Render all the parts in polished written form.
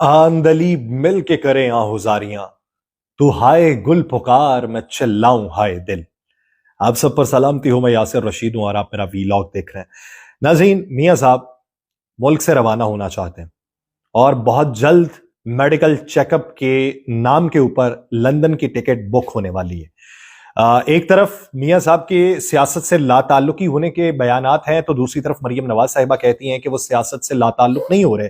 आंदलीब मिल के करें आहुजारियां, तू हाय गुल पुकार मैं चिल्लाऊं हाय दिल। आप सब पर सलामती हो, मैं यासिर रशीद हूं और आप मेरा वीलॉग देख रहे हैं। नाज़रीन, मियां साहब मुल्क से रवाना होना चाहते हैं और बहुत जल्द मेडिकल चेकअप के नाम के ऊपर लंदन की टिकट बुक होने वाली है। एक तरफ मियां साहब के सियासत से लाताल्लुकी होने के बयानात हैं, तो दूसरी तरफ मरियम नवाज साहिबा कहती हैं कि वो सियासत से लाताल्लुक नहीं हो रहे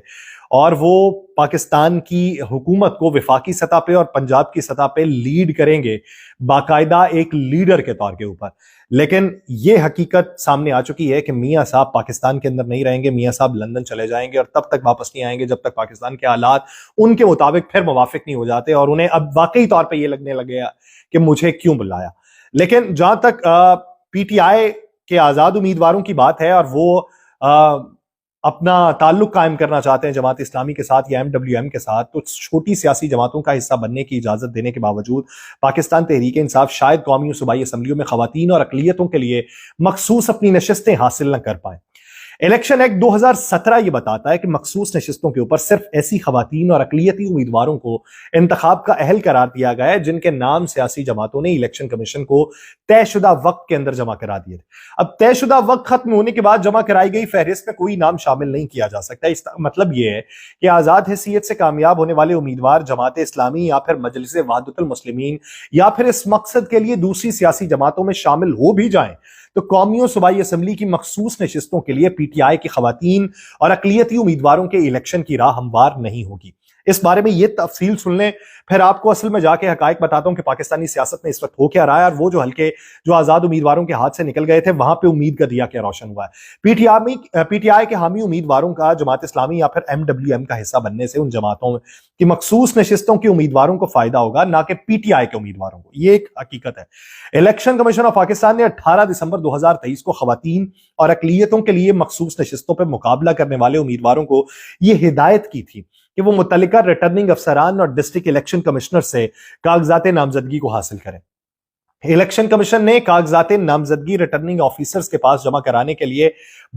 और वो पाकिस्तान की हुकूमत को वफाकी सतह पे और पंजाब की सतह पे लीड करेंगे, बाकायदा एक लीडर के तौर के ऊपर। लेकिन ये हकीकत सामने आ चुकी है कि मियां साहब पाकिस्तान के अंदर नहीं रहेंगे, मियां साहब लंदन चले जाएंगे और तब तक वापस नहीं आएंगे जब तक पाकिस्तान के हालात उनके मुताबिक फिर मुवाफिक नहीं हो जाते और उन्हें अब वाकई तौर पर यह लगने लगे कि मुझे क्यों बुलाया। लेकिन जहां तक पीटीआई के आजाद उम्मीदवारों की बात है और वो अपना ताल्लुक कायम करना चाहते हैं जमात इस्लामी के साथ या एमडब्ल्यूएम के साथ, तो छोटी सियासी जमातों का हिस्सा बनने की इजाजत देने के बावजूद पाकिस्तान तहरीक इंसाफ शायद कौमी और सूबाई असम्बलियों में खवातीन और अकलियतों के लिए मखसूस अपनी नशिस्तें हासिल न कर पाए। इलेक्शन एक्ट 2017 ये बताता है कि मखसूस नशिस्तों के ऊपर सिर्फ ऐसी खवातीन और अकलियती उम्मीदवारों को इंतखाब का अहल करार दिया गया है जिनके नाम सियासी जमातों ने इलेक्शन कमीशन को तयशुदा वक्त के अंदर जमा करा दिए। अब तयशुदा वक्त खत्म होने के बाद जमा कराई गई फहरिस्त में कोई नाम शामिल नहीं किया जा सकता। इसका मतलब यह है कि आजाद हैसियत से कामयाब होने वाले उम्मीदवार जमात इस्लामी या फिर मजलिस वहदतुल मुस्लिमीन या फिर इस मकसद के लिए दूसरी सियासी जमातों में शामिल हो भी जाएं तो कौमी और सूबाई असम्बली की मखसूस नशिस्तों के लिए पीटीआई की खवातीन और अकलियती उम्मीदवारों के इलेक्शन की राह हमवार नहीं होगी। इस बारे में यह तफसील सुन लें, फिर आपको असल में जाके हकायक बताता हूं कि पाकिस्तानी सियासत में इस वक्त हो क्या रहा है और वो जो हल्के जो आजाद उम्मीदवारों के हाथ से निकल गए थे वहां पे उम्मीद का दिया क्या रोशन हुआ है। पीटीआई के हामी उम्मीदवारों का जमात इस्लामी या फिर एमडब्ल्यूएम का हिस्सा बनने से उन जमातों की मखसूस नशिस्तों के उम्मीदवारों को फायदा होगा, ना कि पीटीआई के उम्मीदवारों को। यह एक हकीकत है। इलेक्शन कमीशन ऑफ पाकिस्तान ने 18 दिसंबर 2023 को खवातीन और अकलियतों के लिए मखसूस नशिस्तों पर मुकाबला करने वाले उम्मीदवारों को यह हिदायत की थी कि वो मुतल्लिका रिटर्निंग अफसरान और डिस्ट्रिक्ट इलेक्शन कमिश्नर से कागजात नामजदगी को हासिल करें। इलेक्शन कमीशन ने कागजात नामजदगी रिटर्निंग ऑफिसर्स के पास जमा कराने के लिए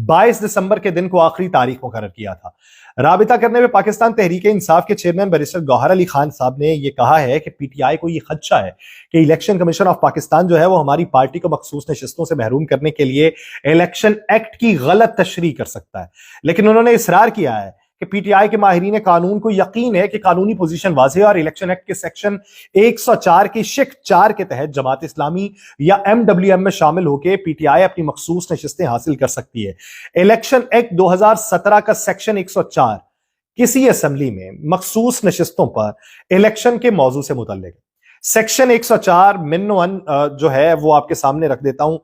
22 दिसंबर के दिन को आखिरी तारीख मुकर्रर किया था। राबिता करने में पाकिस्तान तहरीक इंसाफ के चेयरमैन बैरिस्टर गौहर अली खान साहब ने यह कहा है कि पीटीआई को यह खदशा है कि इलेक्शन कमीशन ऑफ पाकिस्तान जो है वो हमारी पार्टी को मखसूस नशिस्तों से महरूम करने के लिए इलेक्शन एक्ट की गलत तशरीह कर सकता है। लेकिन उन्होंने इसरार किया है कि पीटीआई के माहिरीन कानून को यकीन है कि कानूनी पोजीशन वाज़ेह और इलेक्शन एक्ट के सेक्शन 104 की शिक 4 के तहत जमात इस्लामी या एमडब्ल्यूएम में शामिल होकर पीटीआई अपनी मखसूस नशिस्तें हासिल कर सकती है। इलेक्शन एक्ट 2017 का सेक्शन 104 किसी असेंबली में मखसूस नशिस्तों पर इलेक्शन के मौजू से मुतल्लिक। सेक्शन 104 मिन 1 जो है वो आपके सामने रख देता हूं।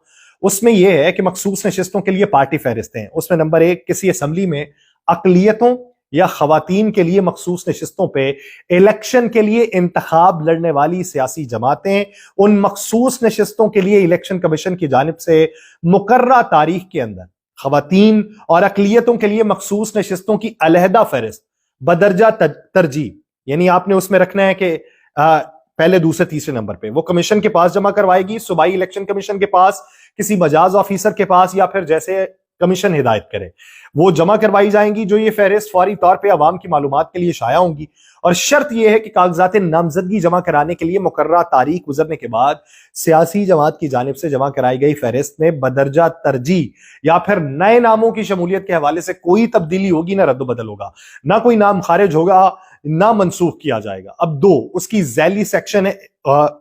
उसमें यह है कि मखसूस नशिस्तों के लिए पार्टी फहरिस्तें हैं। उसमें नंबर 1, किसी असेंबली में अकलियतों या खवातीन के लिए मखसूस नशिस्तों पे इलेक्शन के लिए इंतखाब लड़ने वाली सियासी जमातें उन मखसूस नशिस्तों के लिए इलेक्शन कमीशन की जानिब से मुकर्ररा तारीख के अंदर खवातीन और अकलियतों के लिए मखसूस नशिस्तों की अलहदा फहरिस्त बदरजा तरजीह, यानी आपने उसमें रखना है कि पहले, दूसरे, तीसरे नंबर पे वो कमीशन के पास जमा करवाएगी, सूबाई इलेक्शन कमीशन के पास, किसी मजाज ऑफिसर के पास या फिर जैसे कमीशन हिदायत करे वो जमा करवाई जाएंगी। जो ये फहरिस्त फौरी तौर पे अवाम की मालूमात के लिए शाया होंगी और शर्त यह है कि कागजात नामजदगी जमा कराने के लिए मुकर्ररा तारीख गुजरने के बाद सियासी जमात की जानिब से जमा कराई गई फहरिस्त में बदरजा तरजीह या फिर नए नामों की शमूलियत के हवाले से कोई तब्दीली होगी, ना रद्द-बदल होगा, ना कोई नाम खारिज होगा, ना मनसूख किया जाएगा। अब 2, उसकी झैली सेक्शन है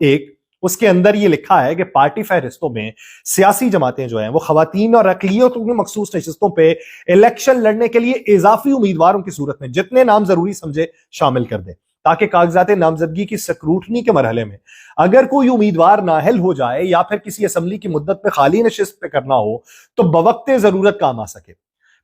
1, उसके अंदर ये लिखा है कि पार्टी फहरिस्तों में सियासी जमातें जो हैं वो खवातीन और अकलियतों की मखसूस नशिस्तों पे इलेक्शन लड़ने के लिए इजाफी उम्मीदवारों की सूरत में जितने नाम जरूरी समझे शामिल कर दे, ताकि कागजात नामजदगी की स्क्रूटनी के मरहले में अगर कोई उम्मीदवार नाअहल हो जाए या फिर किसी असेंबली की मुद्दत पे खाली नशिस्त पे करना हो तो बवक्ते जरूरत काम आ सके।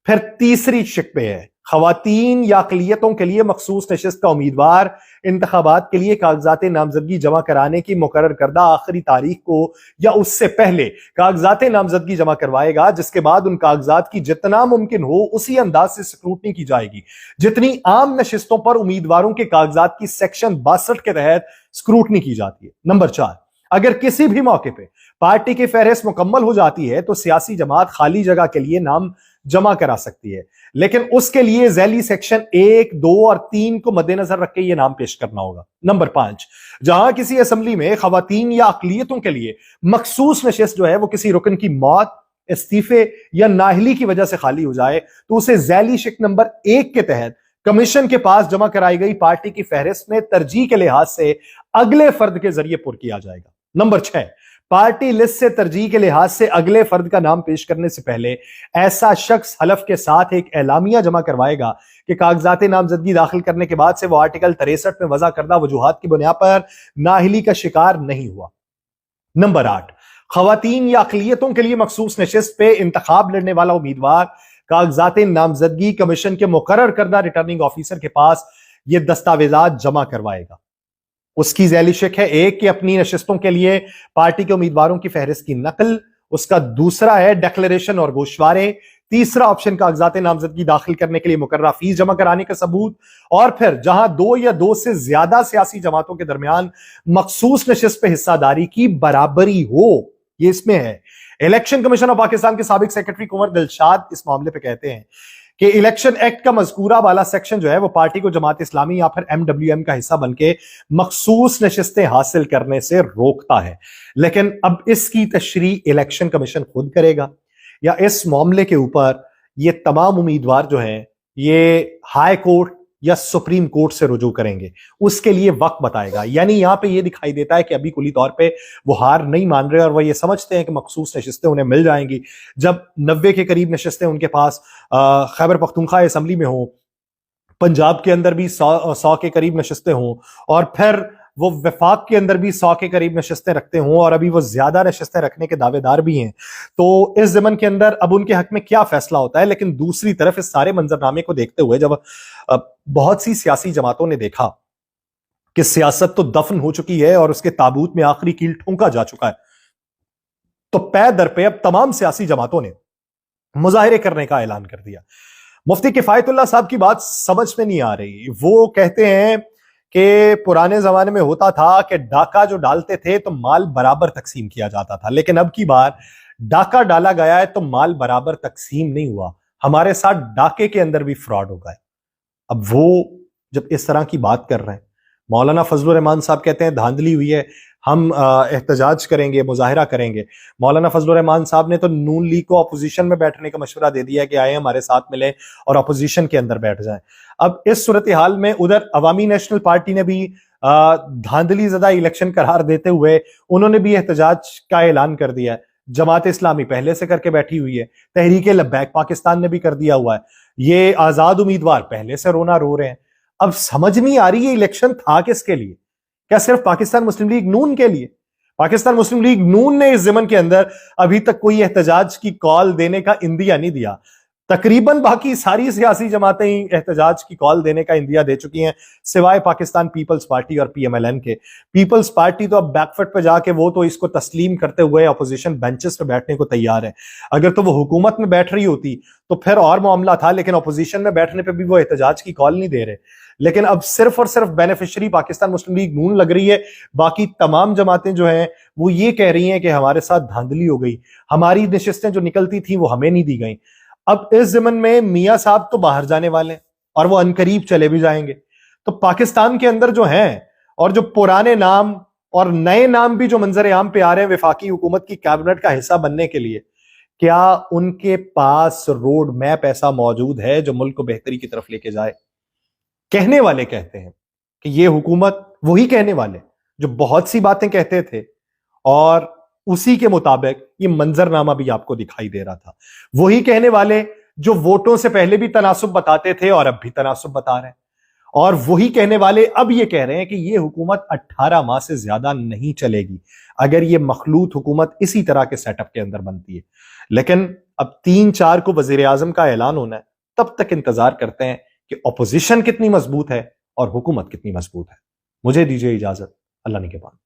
फिर तीसरी शिक पे है खवातीन या अकलियतों के लिए मखसूस नशिस्त का उम्मीदवार इंतखाबात के लिए कागजात नामजदगी जमा कराने की मुकर्रर करदा आखिरी तारीख को या उससे पहले कागजात नामजदगी जमा करवाएगा, जिसके बाद उन कागजात की जितना मुमकिन हो उसी अंदाज से स्क्रूटनी की जाएगी जितनी आम नशिस्तों पर उम्मीदवारों के कागजात की सेक्शन 62 के तहत स्क्रूटनी की जाती है। नंबर 4, अगर किसी भी मौके पे पार्टी की फहरिस्त मुकम्मल हो जाती है तो सियासी जमात खाली जगह के लिए नाम جمع کرا سکتی ہے، لیکن اس کے لیے ذیلی سیکشن 1، 2 اور 3 کو مد نظر رکھ کے یہ نام پیش کرنا ہوگا۔ نمبر 5، جہاں کسی اسمبلی میں خواتین یا اقلیتوں کے لیے مخصوص نشست جو ہے وہ کسی رکن کی موت، استعفے یا نااہلی کی وجہ سے خالی ہو جائے تو اسے ذیلی شک نمبر 1 کے تحت کمیشن کے پاس جمع کرائی گئی پارٹی کی فہرست میں ترجیح کے لحاظ سے اگلے فرد کے ذریعے پر کیا جائے گا۔ نمبر 6، پارٹی لسٹ سے ترجیح کے لحاظ سے اگلے فرد کا نام پیش کرنے سے پہلے ایسا شخص حلف کے ساتھ ایک اعلامیہ جمع کروائے گا کہ کاغذات نامزدگی داخل کرنے کے بعد سے وہ آرٹیکل 63 میں وضع کردہ وجوہات کی بنیاد پر نااہلی کا شکار نہیں ہوا۔ نمبر 8، خواتین یا اقلیتوں کے لیے مخصوص نشست پہ انتخاب لڑنے والا امیدوار کاغذات نامزدگی کمیشن کے مقرر کردہ ریٹرننگ آفیسر کے پاس یہ دستاویزات جمع کروائے گا۔ اس کی ذیلی شک ہے 1 کہ اپنی نشستوں کے لیے پارٹی کے امیدواروں کی فہرست کی نقل، اس کا دوسرا ہے ڈیکلریشن اور گوشوارے، تیسرا آپشن کاغذات نامزدگی داخل کرنے کے لیے مقررہ فیس جمع کرانے کا ثبوت، اور پھر جہاں 2 یا 2 سے زیادہ سیاسی جماعتوں کے درمیان مخصوص نشست پہ حصہ داری کی برابری ہو، یہ اس میں ہے۔ الیکشن کمیشن آف پاکستان کے سابق سیکرٹری کنور دلشاد اس معاملے پہ کہتے ہیں کہ الیکشن ایکٹ کا مذکورہ والا سیکشن جو ہے وہ پارٹی کو جماعت اسلامی یا پھر MWM کا حصہ بن کے مخصوص نشستیں حاصل کرنے سے روکتا ہے، لیکن اب اس کی تشریح الیکشن کمیشن خود کرے گا یا اس معاملے کے اوپر یہ تمام امیدوار جو ہیں یہ ہائی کورٹ یا سپریم کورٹ سے رجوع کریں گے، اس کے لیے وقت بتائے گا۔ یعنی یہاں پہ یہ دکھائی دیتا ہے کہ ابھی کلی طور پہ وہ ہار نہیں مان رہے اور وہ یہ سمجھتے ہیں کہ مخصوص نشستیں انہیں مل جائیں گی۔ جب 90 کے قریب نشستیں ان کے پاس خیبر پختونخوا اسمبلی میں ہوں، پنجاب کے اندر بھی 100 کے قریب نشستیں ہوں، اور پھر وہ وفاق کے اندر بھی 100 کے قریب نشستیں رکھتے ہوں، اور ابھی وہ زیادہ نشستیں رکھنے کے دعوے دار بھی ہیں، تو اس ضمن کے اندر اب ان کے حق میں کیا فیصلہ ہوتا ہے۔ لیکن دوسری طرف اس سارے منظرنامے کو دیکھتے ہوئے جب بہت سی سیاسی جماعتوں نے دیکھا کہ سیاست تو دفن ہو چکی ہے اور اس کے تابوت میں آخری کیل ٹھونکا جا چکا ہے، تو پے در پہ اب تمام سیاسی جماعتوں نے مظاہرے کرنے کا اعلان کر دیا۔ مفتی کفایت اللہ صاحب کی بات سمجھ میں نہیں آ رہی۔ وہ کہتے ہیں کہ پرانے زمانے میں ہوتا تھا کہ ڈاکہ جو ڈالتے تھے تو مال برابر تقسیم کیا جاتا تھا، لیکن اب کی بار ڈاکہ ڈالا گیا ہے تو مال برابر تقسیم نہیں ہوا، ہمارے ساتھ ڈاکے کے اندر بھی فراڈ ہو گئے۔ اب وہ جب اس طرح کی بات کر رہے ہیں، مولانا فضل الرحمان صاحب کہتے ہیں دھاندلی ہوئی ہے، ہم احتجاج کریں گے، مظاہرہ کریں گے۔ مولانا فضل الرحمان صاحب نے تو نون لیگ کو اپوزیشن میں بیٹھنے کا مشورہ دے دیا کہ آئے ہمارے ساتھ ملیں اور اپوزیشن کے اندر بیٹھ جائیں۔ اب اس صورتحال میں ادھر عوامی نیشنل پارٹی نے بھی دھاندلی زدہ الیکشن قرار دیتے ہوئے انہوں نے بھی احتجاج کا اعلان کر دیا ہے۔ جماعت اسلامی پہلے سے کر کے بیٹھی ہوئی ہے، تحریک لبیک پاکستان نے بھی کر دیا ہوا ہے، یہ آزاد امیدوار پہلے سے رونا رو رہے ہیں۔ اب سمجھ نہیں آ رہی یہ الیکشن تھا کس کے لیے؟ کیا صرف پاکستان مسلم لیگ نون کے لیے؟ پاکستان مسلم لیگ نون نے اس ضمن کے اندر ابھی تک کوئی احتجاج کی کال دینے کا اندیہ نہیں دیا۔ تقریباً باقی ساری سیاسی جماعتیں احتجاج کی کال دینے کا اندیہ دے چکی ہیں سوائے پاکستان پیپلز پارٹی اور PMLN کے۔ پیپلز پارٹی تو اب بیک فٹ پہ جا کے وہ تو اس کو تسلیم کرتے ہوئے اپوزیشن بینچز پہ بیٹھنے کو تیار ہے۔ اگر تو وہ حکومت میں بیٹھ رہی ہوتی تو پھر اور معاملہ تھا، لیکن اپوزیشن میں بیٹھنے پہ بھی وہ احتجاج کی کال نہیں دے رہے۔ لیکن اب صرف اور صرف بینیفیشری پاکستان مسلم لیگ نون لگ رہی ہے، باقی تمام جماعتیں جو ہیں وہ یہ کہہ رہی ہیں کہ ہمارے ساتھ دھاندلی ہو گئی، ہماری نشستیں جو نکلتی تھیں وہ ہمیں نہیں دی گئیں۔ اب اس ضمن میں میاں صاحب تو باہر جانے والے ہیں اور وہ عنقریب چلے بھی جائیں گے، تو پاکستان کے اندر جو ہیں اور جو پرانے نام اور نئے نام بھی جو منظر عام پہ آ رہے ہیں وفاقی حکومت کی کیبنٹ کا حصہ بننے کے لیے، کیا ان کے پاس روڈ میپ ایسا موجود ہے جو ملک کو بہتری کی طرف لے کے جائے؟ کہنے والے کہتے ہیں کہ یہ حکومت، وہی کہنے والے جو بہت سی باتیں کہتے تھے اور اسی کے مطابق یہ منظرنامہ بھی آپ کو دکھائی دے رہا تھا، وہی کہنے والے جو ووٹوں سے پہلے بھی تناسب بتاتے تھے اور اب بھی تناسب بتا رہے ہیں، اور وہی کہنے والے اب یہ کہہ رہے ہیں کہ یہ حکومت 18 ماہ سے زیادہ نہیں چلے گی اگر یہ مخلوط حکومت اسی طرح کے سیٹ اپ کے اندر بنتی ہے۔ لیکن اب 3-4 کو وزیر اعظم کا اعلان ہونا ہے، تب تک انتظار کرتے ہیں کہ اپوزیشن کتنی مضبوط ہے اور حکومت کتنی مضبوط ہے۔ مجھے دیجیے اجازت، اللہ نگہبان۔